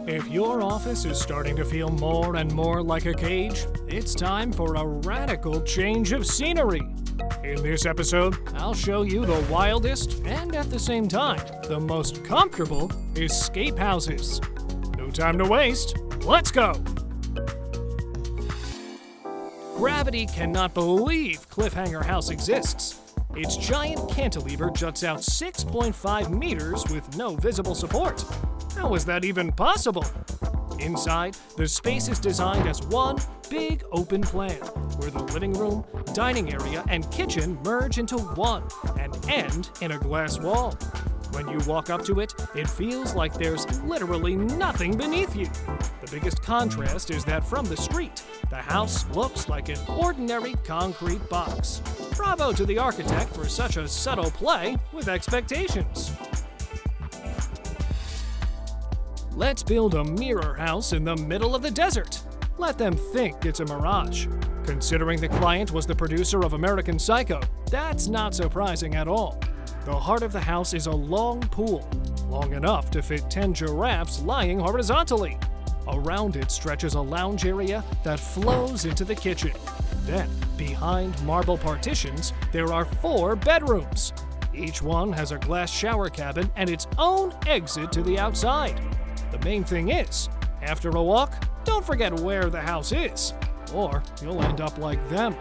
If your office is starting to feel more and more like a cage, it's time for a radical change of scenery. In this episode, I'll show you the wildest and, at the same time, the most comfortable escape houses. No time to waste, let's go! Gravity cannot believe Cliffhanger House exists. Its giant cantilever juts out 6.5 meters with no visible support. How is that even possible? Inside, the space is designed as one big open plan, where the living room, dining area, and kitchen merge into one and end in a glass wall. When you walk up to it, it feels like there's literally nothing beneath you. The biggest contrast is that from the street, the house looks like an ordinary concrete box. Bravo to the architect for such a subtle play with expectations. Let's build a mirror house in the middle of the desert. Let them think it's a mirage. Considering the client was the producer of American Psycho, that's not surprising at all. The heart of the house is a long pool, long enough to fit 10 giraffes lying horizontally. Around it stretches a lounge area that flows into the kitchen. Then, behind marble partitions, there are 4 bedrooms. Each one has a glass shower cabin and its own exit to the outside. The main thing is, after a walk, don't forget where the house is, or you'll end up like them.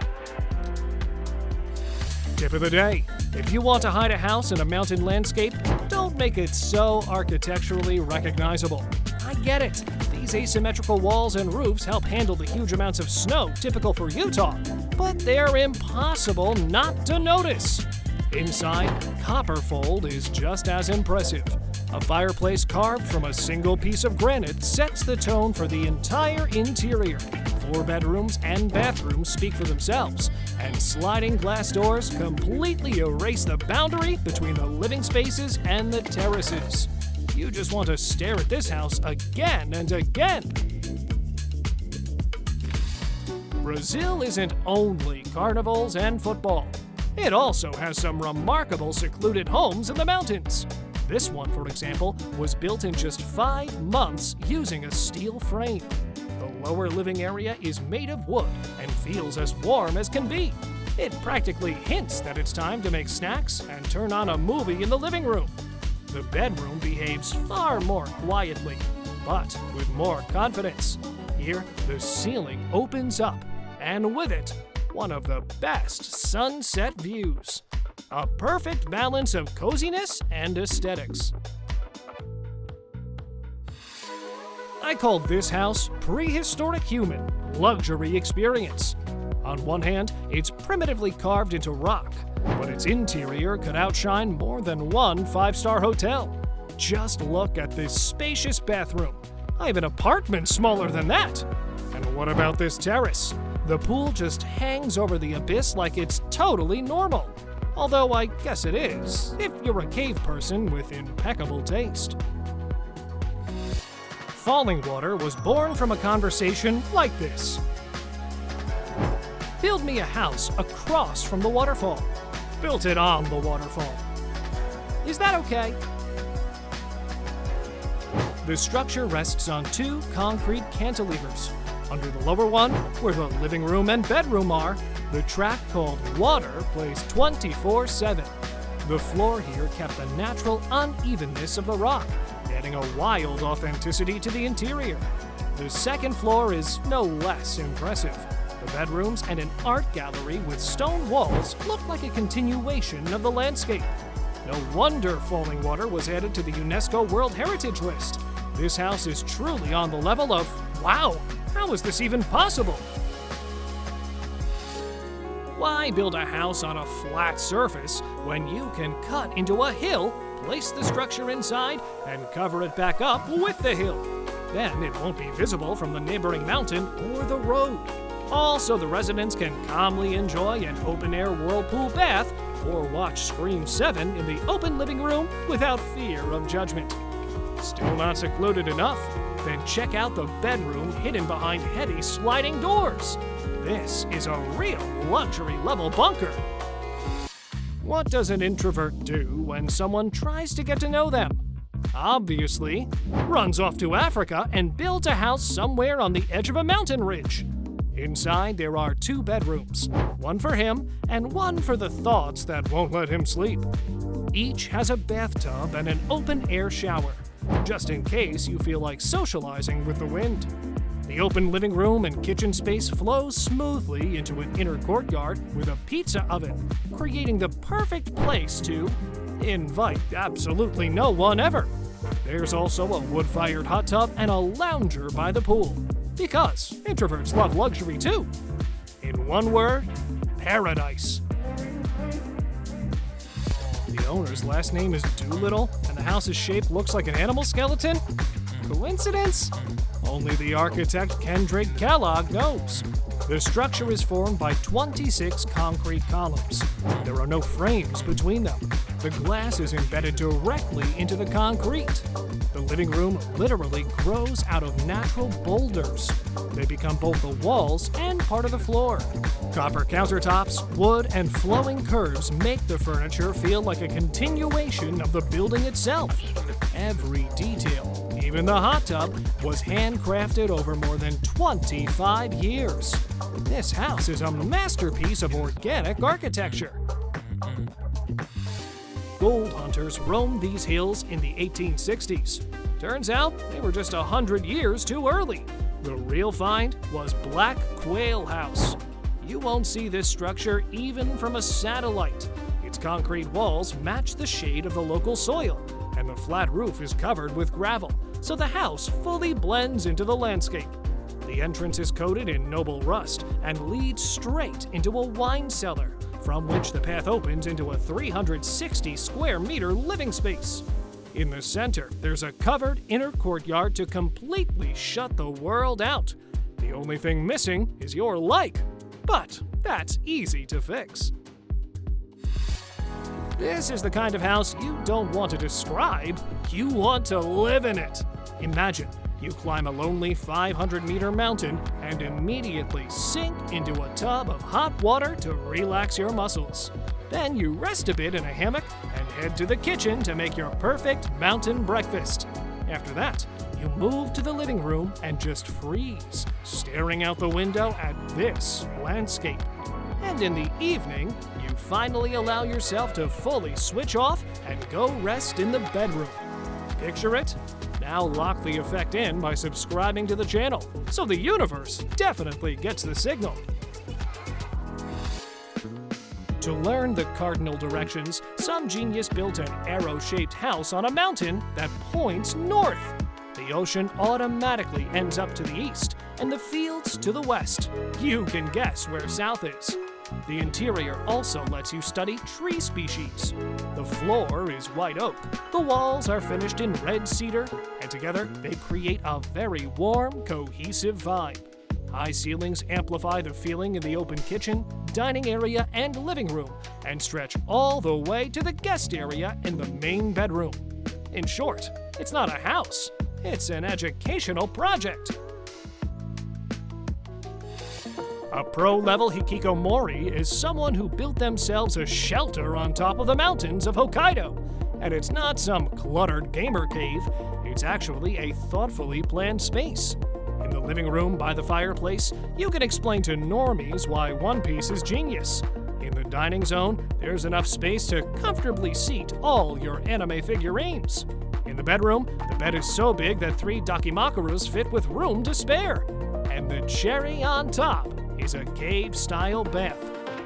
Tip of the day: if you want to hide a house in a mountain landscape, don't make it so architecturally recognizable. I get it. These asymmetrical walls and roofs help handle the huge amounts of snow typical for Utah, but they're impossible not to notice. Inside, copperfold is just as impressive. A fireplace carved from a single piece of granite sets the tone for the entire interior. 4 bedrooms and bathrooms speak for themselves, and sliding glass doors completely erase the boundary between the living spaces and the terraces. You just want to stare at this house again and again. Brazil isn't only carnivals and football. It also has some remarkable secluded homes in the mountains. This one, for example, was built in just 5 months using a steel frame. The lower living area is made of wood and feels as warm as can be. It practically hints that it's time to make snacks and turn on a movie in the living room. The bedroom behaves far more quietly, but with more confidence. Here, the ceiling opens up, and with it, one of the best sunset views. A perfect balance of coziness and aesthetics. I call this house Prehistoric Human Luxury Experience. On one hand, it's primitively carved into rock, but its interior could outshine more than one 5-star hotel. Just look at this spacious bathroom. I have an apartment smaller than that. And what about this terrace? The pool just hangs over the abyss like it's totally normal. Although I guess it is, if you're a cave person with impeccable taste. Fallingwater was born from a conversation like this. Build me a house across from the waterfall. Built it on the waterfall. Is that okay? The structure rests on 2 concrete cantilevers. Under the lower one, where the living room and bedroom are, the track called Water plays 24/7. The floor here kept the natural unevenness of the rock, adding a wild authenticity to the interior. The second floor is no less impressive. The bedrooms and an art gallery with stone walls look like a continuation of the landscape. No wonder Fallingwater was added to the UNESCO World Heritage List. This house is truly on the level of, wow, how is this even possible? Why build a house on a flat surface when you can cut into a hill, place the structure inside, and cover it back up with the hill? Then it won't be visible from the neighboring mountain or the road. Also, the residents can calmly enjoy an open-air whirlpool bath or watch Scream 7 in the open living room without fear of judgment. Still not secluded enough? Then check out the bedroom hidden behind heavy sliding doors. This is a real luxury level bunker. What does an introvert do when someone tries to get to know them? obviously, runs off to Africa and builds a house somewhere on the edge of a mountain ridge. Inside, there are 2 bedrooms, one for him and one for the thoughts that won't let him sleep. Each has a bathtub and an open-air shower, just in case you feel like socializing with the wind. The open living room and kitchen space flows smoothly into an inner courtyard with a pizza oven, creating the perfect place to invite absolutely no one ever. There's also a wood-fired hot tub and a lounger by the pool, because introverts love luxury too. In one word, paradise. The owner's last name is Doolittle, and the house's shape looks like an animal skeleton? Coincidence? Only the architect Kendrick Kellogg knows. The structure is formed by 26 concrete columns. There are no frames between them. The glass is embedded directly into the concrete. The living room literally grows out of natural boulders. They become both the walls and part of the floor. Copper countertops, wood, and flowing curves make the furniture feel like a continuation of the building itself. Every detail, even the hot tub, was handcrafted over more than 25 years. This house is a masterpiece of organic architecture. Gold hunters roamed these hills in the 1860s. Turns out they were just 100 years too early. The real find was Black Quail House. You won't see this structure even from a satellite. Its concrete walls match the shade of the local soil, and the flat roof is covered with gravel, so the house fully blends into the landscape. The entrance is coated in noble rust and leads straight into a wine cellar, from which the path opens into a 360 square meter living space. In the center, there's a covered inner courtyard to completely shut the world out. The only thing missing is your like, but that's easy to fix. This is the kind of house you don't want to describe, you want to live in it. Imagine you climb a lonely 500-meter mountain and immediately sink into a tub of hot water to relax your muscles. Then you rest a bit in a hammock and head to the kitchen to make your perfect mountain breakfast. After that, you move to the living room and just freeze, staring out the window at this landscape. And in the evening, you finally allow yourself to fully switch off and go rest in the bedroom. Picture it? Now lock the effect in by subscribing to the channel, so the universe definitely gets the signal. To learn the cardinal directions, some genius built an arrow-shaped house on a mountain that points north. The ocean automatically ends up to the east, and the fields to the west. You can guess where south is. The interior also lets you study tree species. The floor is white oak, the walls are finished in red cedar, and together they create a very warm, cohesive vibe. High ceilings amplify the feeling in the open kitchen, dining area, and living room, and stretch all the way to the guest area in the main bedroom. In short, it's not a house, it's an educational project. A pro-level hikikomori is someone who built themselves a shelter on top of the mountains of Hokkaido. And it's not some cluttered gamer cave, it's actually a thoughtfully planned space. In the living room by the fireplace, you can explain to normies why One Piece is genius. In the dining zone, there's enough space to comfortably seat all your anime figurines. In the bedroom, the bed is so big that 3 dakimakurus fit with room to spare. And the cherry on top is a cave-style bath.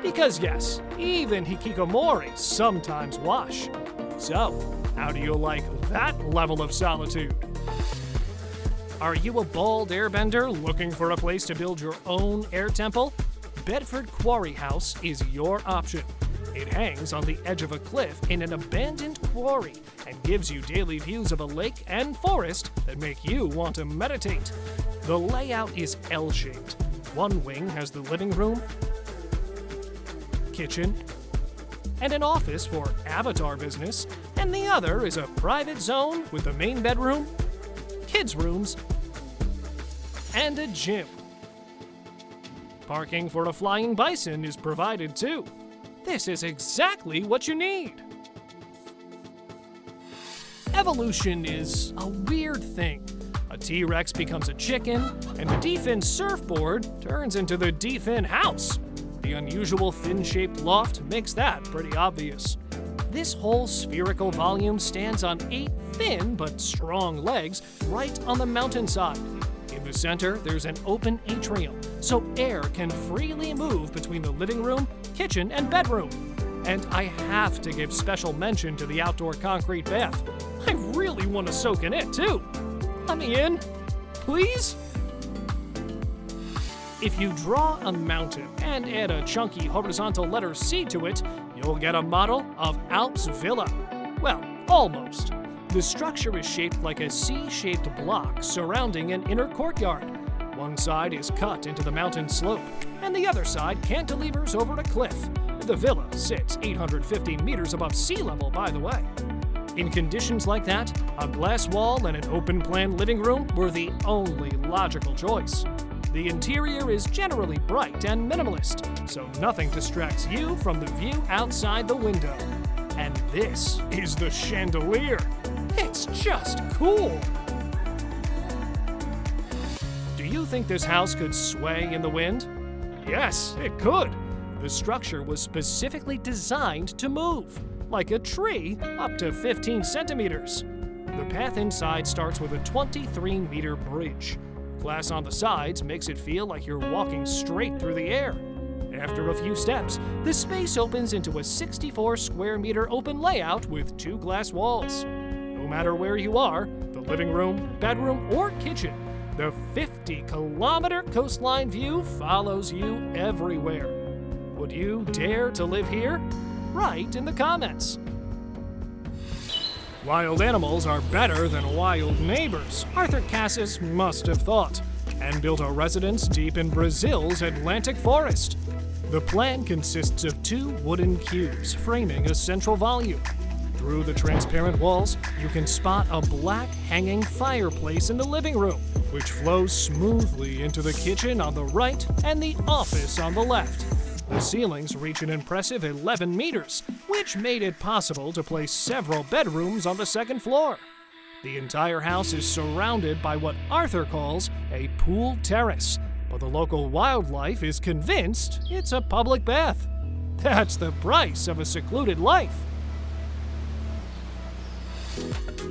Because yes, even hikikomoris sometimes wash. So, how do you like that level of solitude? Are you a bald airbender looking for a place to build your own air temple? Bedford Quarry House is your option. It hangs on the edge of a cliff in an abandoned quarry and gives you daily views of a lake and forest that make you want to meditate. The layout is L-shaped. One wing has the living room, kitchen, and an office for avatar business, and the other is a private zone with the main bedroom, kids' rooms, and a gym. Parking for a flying bison is provided too. This is exactly what you need. evolution is a weird thing. A T-Rex becomes a chicken, and the D-fin surfboard turns into the D-fin house. The unusual fin-shaped loft makes that pretty obvious. This whole spherical volume stands on 8 thin but strong legs right on the mountainside. In the center, there's an open atrium, so air can freely move between the living room, kitchen, and bedroom. And I have to give special mention to the outdoor concrete bath. I really want to soak in it, too. Let me in, please? If you draw a mountain and add a chunky horizontal letter C to it, you'll get a model of Alps Villa. Well, almost. The structure is shaped like a C-shaped block surrounding an inner courtyard. One side is cut into the mountain slope, and the other side cantilevers over a cliff. The villa sits 850 meters above sea level, by the way. In conditions like that, a glass wall and an open-plan living room were the only logical choice. The interior is generally bright and minimalist, so nothing distracts you from the view outside the window. And this is the chandelier. It's just cool. Do you think this house could sway in the wind? Yes, it could. The structure was specifically designed to move, like a tree up to 15 centimeters. The path inside starts with a 23-meter bridge. Glass on the sides makes it feel like you're walking straight through the air. After a few steps, the space opens into a 64-square-meter open layout with 2 glass walls. No matter where you are, the living room, bedroom, or kitchen, the 50-kilometer coastline view follows you everywhere. Would you dare to live here? Write in the comments. Wild animals are better than wild neighbors, Arthur Cassis must have thought, and built a residence deep in Brazil's Atlantic forest. The plan consists of 2 wooden cubes framing a central volume. Through the transparent walls, you can spot a black hanging fireplace in the living room, which flows smoothly into the kitchen on the right and the office on the left. The ceilings reach an impressive 11 meters, which made it possible to place several bedrooms on the second floor. The entire house is surrounded by what Arthur calls a pool terrace, but the local wildlife is convinced it's a public bath. That's the price of a secluded life.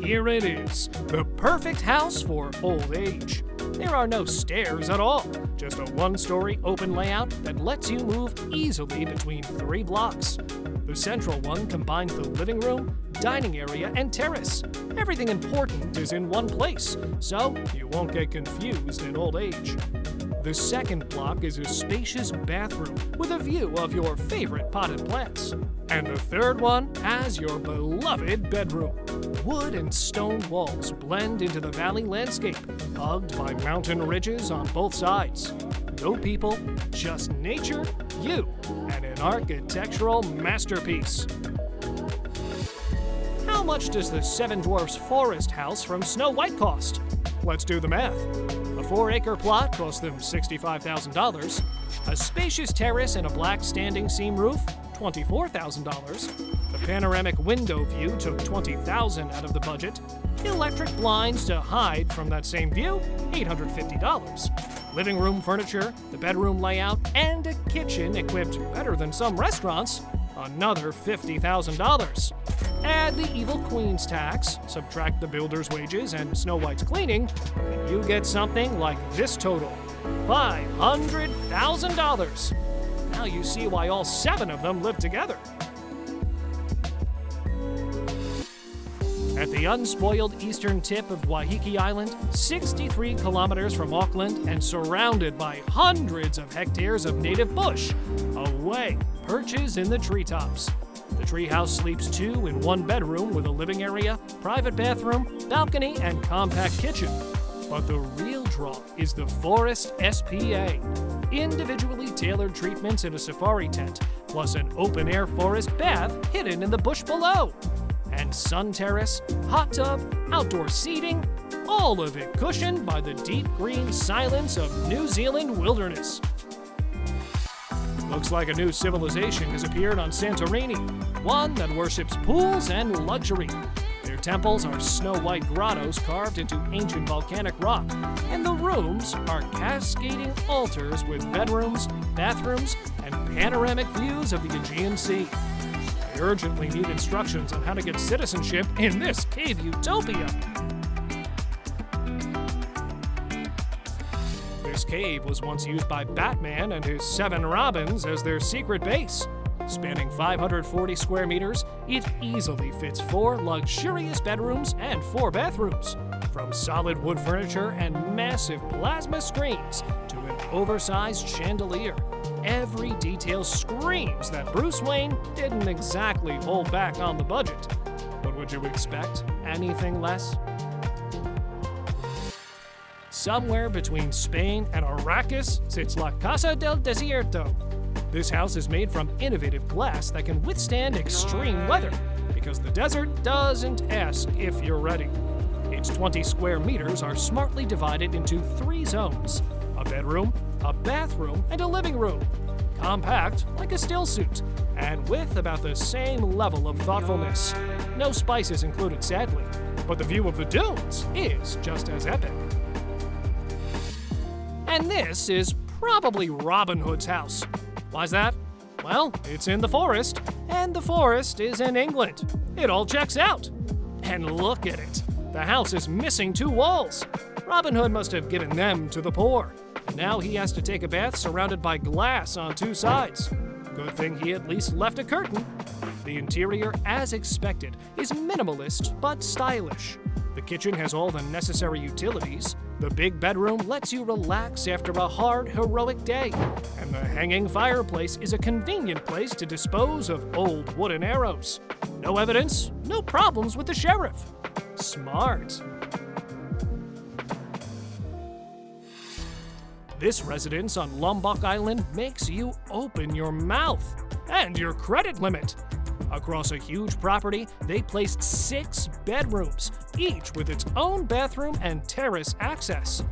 Here it is, the perfect house for old age. There are no stairs at all, just a 1-story open layout that lets you move easily between 3 blocks. The central one combines the living room, dining area, and terrace. Everything important is in one place, so you won't get confused in old age. The second block is a spacious bathroom with a view of your favorite potted plants. And the third one has your beloved bedroom. Wood and stone walls blend into the valley landscape, hugged by mountain ridges on both sides. No people, just nature, you, and an architectural masterpiece. How much does the Seven Dwarfs Forest house from Snow White cost? Let's do the math. A 4-acre plot cost them $65,000. A spacious terrace and a black standing seam roof, $24,000. The panoramic window view took $20,000 out of the budget. Electric blinds to hide from that same view, $850. Living room furniture, the bedroom layout, and a kitchen equipped better than some restaurants, another $50,000. Add the Evil Queen's tax, subtract the builder's wages and Snow White's cleaning, and you get something like this total, $500,000. Now you see why all 7 of them live together. At the unspoiled eastern tip of Waiheke Island, 63 kilometers from Auckland and surrounded by hundreds of hectares of native bush, away perches in the treetops. The treehouse sleeps 2 in 1 bedroom with a living area, private bathroom, balcony, and compact kitchen. But the real draw is the Forest SPA. Individually tailored treatments in a safari tent, plus an open-air forest bath hidden in the bush below. And sun terrace, hot tub, outdoor seating, all of it cushioned by the deep green silence of New Zealand wilderness. Looks like a new civilization has appeared on Santorini, one that worships pools and luxury. Their temples are snow-white grottos carved into ancient volcanic rock, and the rooms are cascading altars with bedrooms, bathrooms, and panoramic views of the Aegean Sea. I urgently need instructions on how to get citizenship in this cave utopia. This cave was once used by Batman and his 7 Robins as their secret base. Spanning 540 square meters, it easily fits 4 luxurious bedrooms and 4 bathrooms. From solid wood furniture and massive plasma screens to an oversized chandelier, every detail screams that Bruce Wayne didn't exactly hold back on the budget. But would you expect anything less? Somewhere between Spain and Arrakis sits La Casa del Desierto. This house is made from innovative glass that can withstand extreme weather, because the desert doesn't ask if you're ready. Its 20 square meters are smartly divided into 3 zones: a bedroom, a bathroom, and a living room. Compact like a still suit, and with about the same level of thoughtfulness. No spices included, sadly, but the view of the dunes is just as epic. And this is probably Robin Hood's house. Why's that? Well, it's in the forest, and the forest is in England. It all checks out. And look at it. The house is missing 2 walls. Robin Hood must have given them to the poor. And now he has to take a bath surrounded by glass on 2 sides. Good thing he at least left a curtain. The interior, as expected, is minimalist but stylish. The kitchen has all the necessary utilities. The big bedroom lets you relax after a hard, heroic day. And the hanging fireplace is a convenient place to dispose of old wooden arrows. No evidence, no problems with the sheriff. Smart. This residence on Lombok Island makes you open your mouth and your credit limit. Across a huge property, they placed 6 bedrooms, each with its own bathroom and terrace access.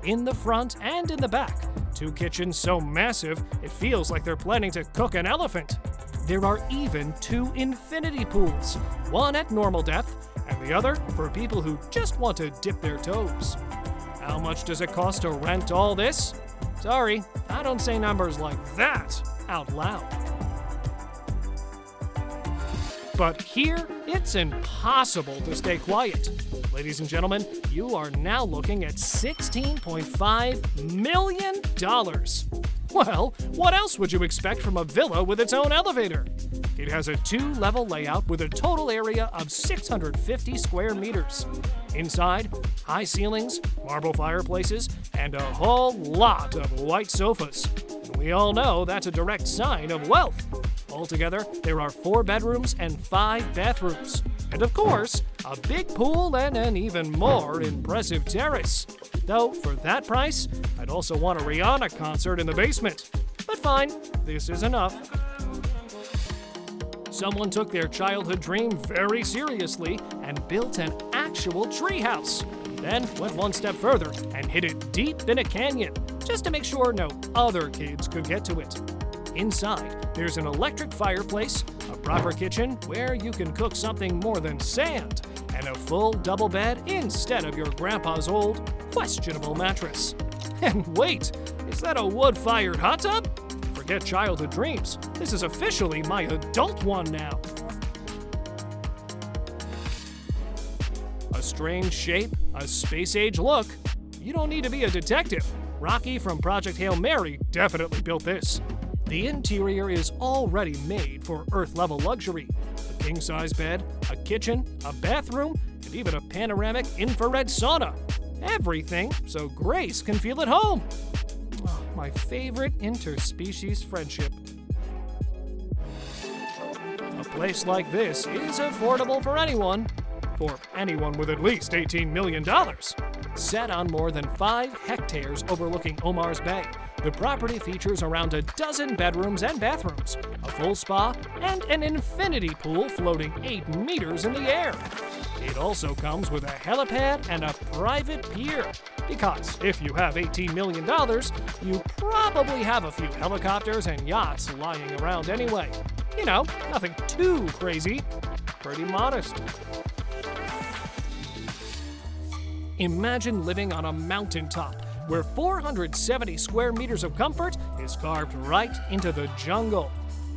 In the front and in the back, 2 kitchens so massive it feels like they're planning to cook an elephant. There are even 2 infinity pools, one at normal depth and the other for people who just want to dip their toes. How much does it cost to rent all this? Sorry, I don't say numbers like that out loud. But here, it's impossible to stay quiet. Ladies and gentlemen, you are now looking at $16.5 million. Well, what else would you expect from a villa with its own elevator? It has a 2-level layout with a total area of 650 square meters. Inside, high ceilings, marble fireplaces, and a whole lot of white sofas. And we all know that's a direct sign of wealth. Altogether, there are 4 bedrooms and 5 bathrooms. And of course, a big pool and an even more impressive terrace. Though, for that price, I'd also want a Rihanna concert in the basement. But fine, this is enough. Someone took their childhood dream very seriously and built an actual treehouse. Then went one step further and hid it deep in a canyon, just to make sure no other kids could get to it. Inside, there's an electric fireplace, a proper kitchen where you can cook something more than sand, and a full double bed instead of your grandpa's old, questionable mattress. And wait, is that a wood-fired hot tub? Forget childhood dreams. This is officially my adult one now. A strange shape, a space-age look. You don't need to be a detective. Rocky from Project Hail Mary definitely built this. The interior is already made for Earth-level luxury. A king-size bed, a kitchen, a bathroom, and even a panoramic infrared sauna. Everything so Grace can feel at home. Oh, my favorite interspecies friendship. A place like this is affordable for anyone with at least $18 million. Set on more than 5 hectares overlooking Omar's Bay, the property features around a dozen bedrooms and bathrooms, a full spa, and an infinity pool floating 8 meters in the air. It also comes with a helipad and a private pier, because if you have $18 million, you probably have a few helicopters and yachts lying around anyway. You know, nothing too crazy, pretty modest. Imagine living on a mountaintop where 470 square meters of comfort is carved right into the jungle.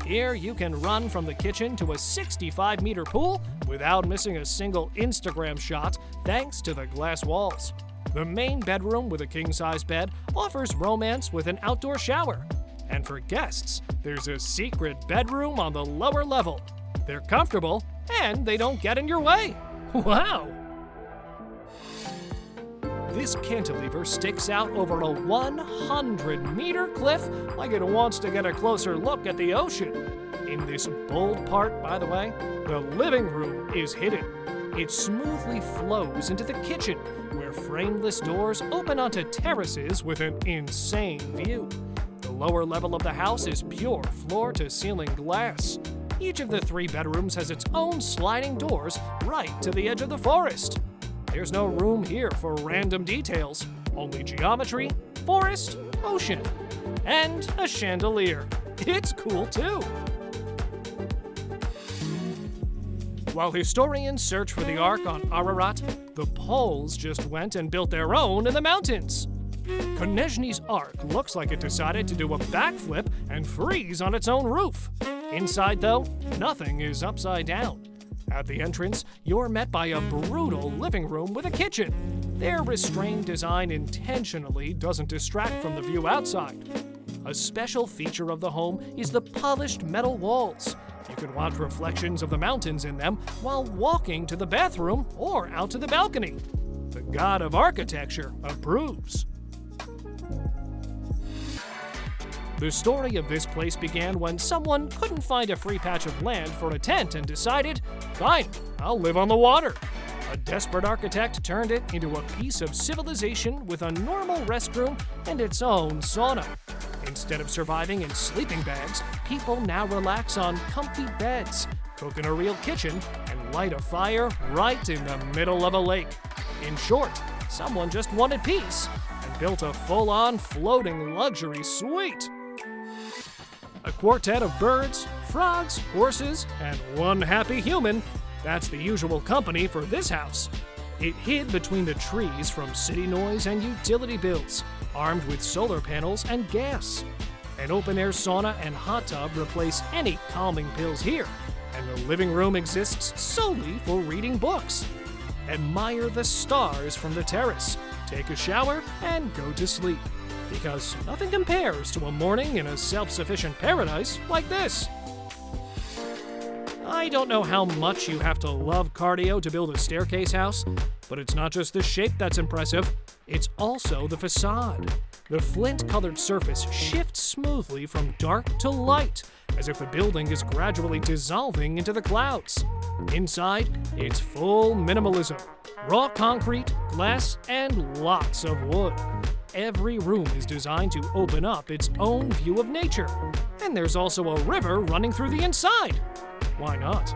Here you can run from the kitchen to a 65-meter pool without missing a single Instagram shot thanks to the glass walls. The main bedroom with a king-size bed offers romance with an outdoor shower. And for guests, there's a secret bedroom on the lower level. They're comfortable and they don't get in your way. Wow! This cantilever sticks out over a 100-meter cliff like it wants to get a closer look at the ocean. In this bold part, by the way, the living room is hidden. It smoothly flows into the kitchen, where frameless doors open onto terraces with an insane view. The lower level of the house is pure floor-to-ceiling glass. Each of the 3 bedrooms has its own sliding doors right to the edge of the forest. There's no room here for random details, only geometry, forest, ocean, and a chandelier. It's cool too. While historians search for the Ark on Ararat, the Poles just went and built their own in the mountains. Konechny's Ark looks like it decided to do a backflip and freeze on its own roof. Inside, though, nothing is upside down. At the entrance, you're met by a brutal living room with a kitchen. Their restrained design intentionally doesn't distract from the view outside. A special feature of the home is the polished metal walls. You can watch reflections of the mountains in them while walking to the bathroom or out to the balcony. The god of architecture approves. The story of this place began when someone couldn't find a free patch of land for a tent and decided, fine, I'll live on the water. A desperate architect turned it into a piece of civilization with a normal restroom and its own sauna. Instead of surviving in sleeping bags, people now relax on comfy beds, cook in a real kitchen, and light a fire right in the middle of a lake. In short, someone just wanted peace and built a full-on floating luxury suite. A quartet of birds, frogs, horses, and one happy human. That's the usual company for this house. It hid between the trees from city noise and utility bills, armed with solar panels and gas. An open-air sauna and hot tub replace any calming pills here, and the living room exists solely for reading books. Admire the stars from the terrace, take a shower, and go to sleep. Because nothing compares to a morning in a self-sufficient paradise like this. I don't know how much you have to love cardio to build a staircase house, but it's not just the shape that's impressive, it's also the facade. The flint-colored surface shifts smoothly from dark to light, as if the building is gradually dissolving into the clouds. Inside, it's full minimalism. Raw concrete, glass, and lots of wood. Every room is designed to open up its own view of nature. And there's also a river running through the inside. Why not?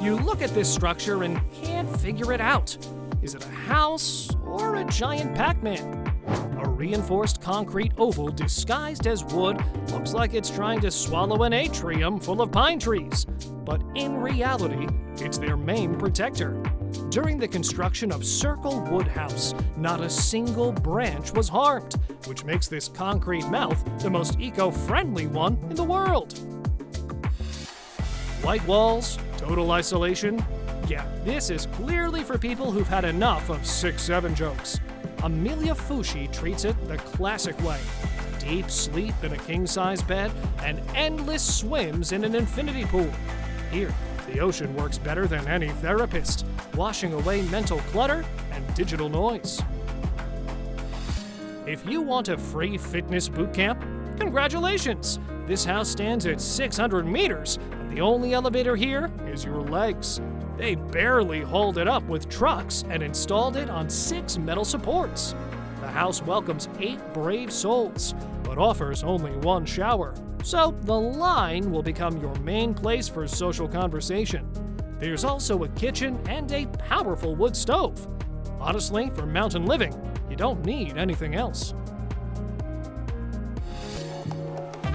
You look at this structure and can't figure it out. Is it a house or a giant Pac-Man? A reinforced concrete oval disguised as wood looks like it's trying to swallow an atrium full of pine trees. But in reality, it's their main protector. During the construction of Circle Wood House, not a single branch was harmed, which makes this concrete mouth the most eco-friendly one in the world. White walls, total isolation. Yeah, this is clearly for people who've had enough of 6-7 jokes. Amelia Fushi treats it the classic way. Deep sleep in a king-size bed and endless swims in an infinity pool. Here, the ocean works better than any therapist, washing away mental clutter and digital noise. If you want a free fitness boot camp, congratulations! This house stands at 600 meters, and the only elevator here is your legs. They barely hauled it up with trucks and installed it on 6 metal supports. The house welcomes 8 brave souls, but offers only 1 shower. So the line will become your main place for social conversation. There's also a kitchen and a powerful wood stove. Honestly, for mountain living, you don't need anything else.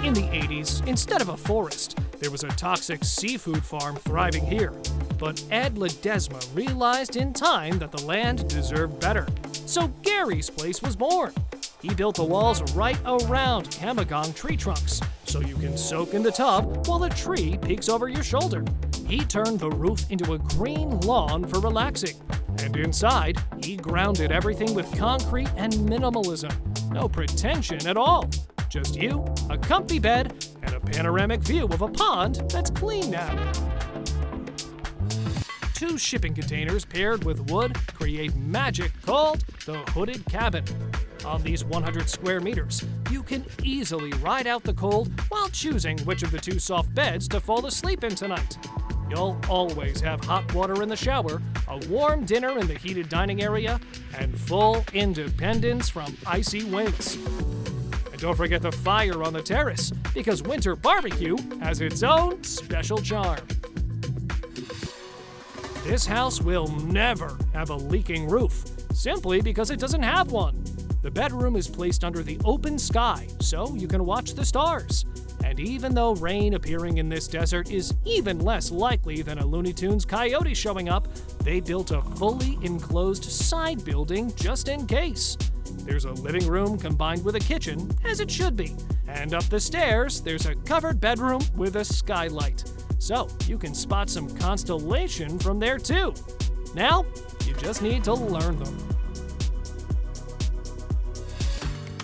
In the 80s, instead of a forest, there was a toxic seafood farm thriving here. But Ed Ledesma realized in time that the land deserved better. So Gary's place was born. He built the walls right around Kamagong tree trunks, so you can soak in the tub while the tree peeks over your shoulder. He turned the roof into a green lawn for relaxing. And inside, he grounded everything with concrete and minimalism. No pretension at all. Just you, a comfy bed, and a panoramic view of a pond that's clean now. 2 shipping containers paired with wood create magic called the Hooded Cabin. On these 100 square meters, you can easily ride out the cold while choosing which of the 2 soft beds to fall asleep in tonight. You'll always have hot water in the shower, a warm dinner in the heated dining area, and full independence from icy winks. And don't forget the fire on the terrace, because winter barbecue has its own special charm. This house will never have a leaking roof, simply because it doesn't have one. The bedroom is placed under the open sky, so you can watch the stars. And even though rain appearing in this desert is even less likely than a Looney Tunes coyote showing up, they built a fully enclosed side building just in case. There's a living room combined with a kitchen, as it should be. And up the stairs, there's a covered bedroom with a skylight. So you can spot some constellation from there too. Now, you just need to learn them.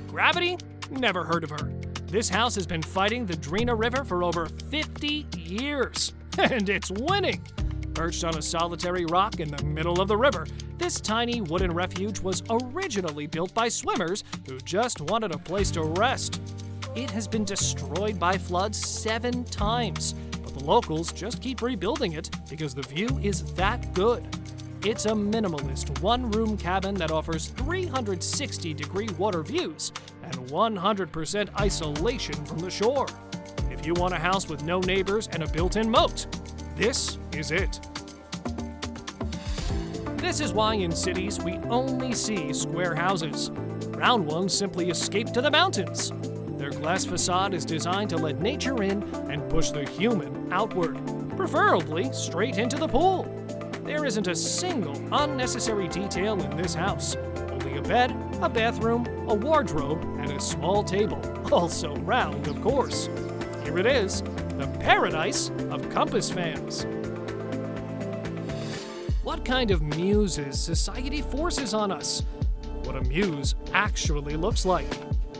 Gravity? Never heard of her. This house has been fighting the Drina River for over 50 years, and it's winning. Perched on a solitary rock in the middle of the river, this tiny wooden refuge was originally built by swimmers who just wanted a place to rest. It has been destroyed by floods 7 times, but the locals just keep rebuilding it because the view is that good. It's a minimalist one-room cabin that offers 360-degree water views and 100% isolation from the shore. If you want a house with no neighbors and a built-in moat, this is it. This is why in cities we only see square houses. Round ones simply escape to the mountains. Their glass facade is designed to let nature in and push the human outward, preferably straight into the pool. There isn't a single unnecessary detail in this house. Only a bed, a bathroom, a wardrobe, and a small table. Also round, of course. Here it is, the paradise of compass fans. What kind of muses society forces on us? What a muse actually looks like.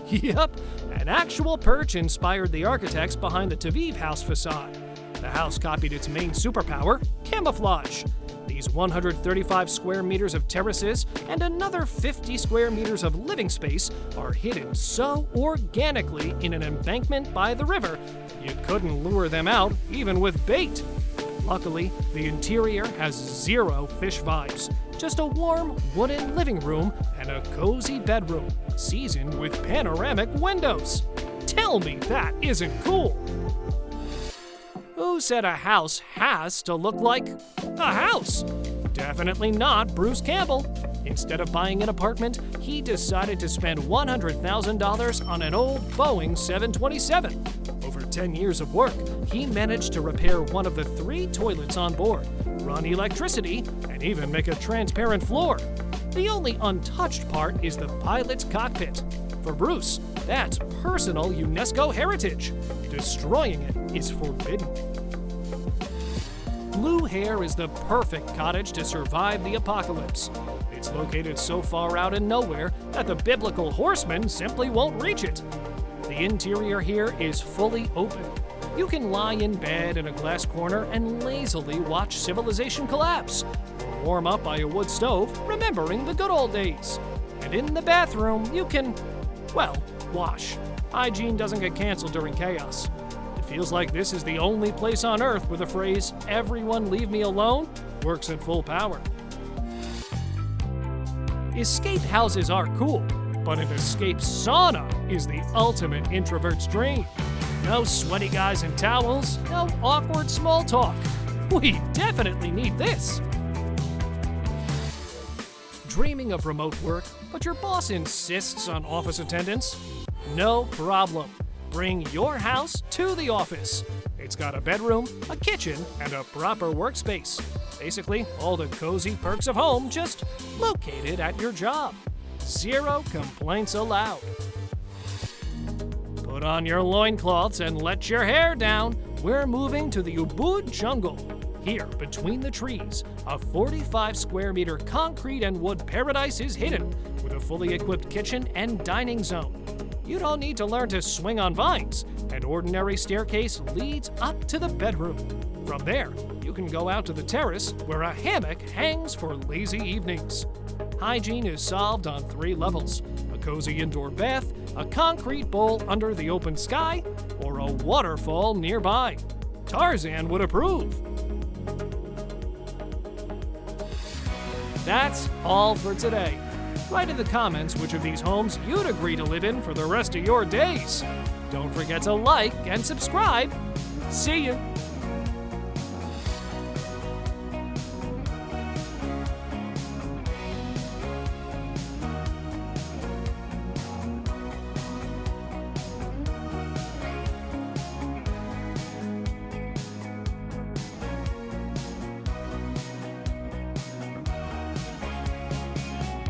Yep, an actual perch inspired the architects behind the Tviv house facade. The house copied its main superpower, camouflage. These 135 square meters of terraces and another 50 square meters of living space are hidden so organically in an embankment by the river, you couldn't lure them out even with bait. Luckily, the interior has 0 fish vibes, just a warm wooden living room and a cozy bedroom, seasoned with panoramic windows. Tell me that isn't cool! Who said a house has to look like a house? Definitely not Bruce Campbell. Instead of buying an apartment, he decided to spend $100,000 on an old Boeing 727. Over 10 years of work, he managed to repair one of the 3 toilets on board, run electricity, and even make a transparent floor. The only untouched part is the pilot's cockpit. For Bruce, that's personal UNESCO heritage. Destroying it is forbidden. Blue Hare is the perfect cottage to survive the apocalypse. It's located so far out in nowhere that the biblical horsemen simply won't reach it. The interior here is fully open. You can lie in bed in a glass corner and lazily watch civilization collapse, or warm up by a wood stove, remembering the good old days. And in the bathroom, you can, well, wash. Hygiene doesn't get canceled during chaos. It feels like this is the only place on Earth where the phrase, "everyone leave me alone," works at full power. Escape houses are cool, but an escape sauna is the ultimate introvert's dream. No sweaty guys in towels, no awkward small talk. We definitely need this. Dreaming of remote work, but your boss insists on office attendance? No problem. Bring your house to the office. It's got a bedroom, a kitchen, and a proper workspace. Basically, all the cozy perks of home just located at your job. Zero complaints allowed. Put on your loincloths and let your hair down. We're moving to the Ubud jungle. Here, between the trees, a 45 square meter concrete and wood paradise is hidden, with a fully equipped kitchen and dining zone. You don't need to learn to swing on vines. An ordinary staircase leads up to the bedroom. From there, you can go out to the terrace where a hammock hangs for lazy evenings. Hygiene is solved on 3 levels: a cozy indoor bath, a concrete bowl under the open sky, or a waterfall nearby. Tarzan would approve. That's all for today. Write in the comments which of these homes you'd agree to live in for the rest of your days. Don't forget to like and subscribe. See you!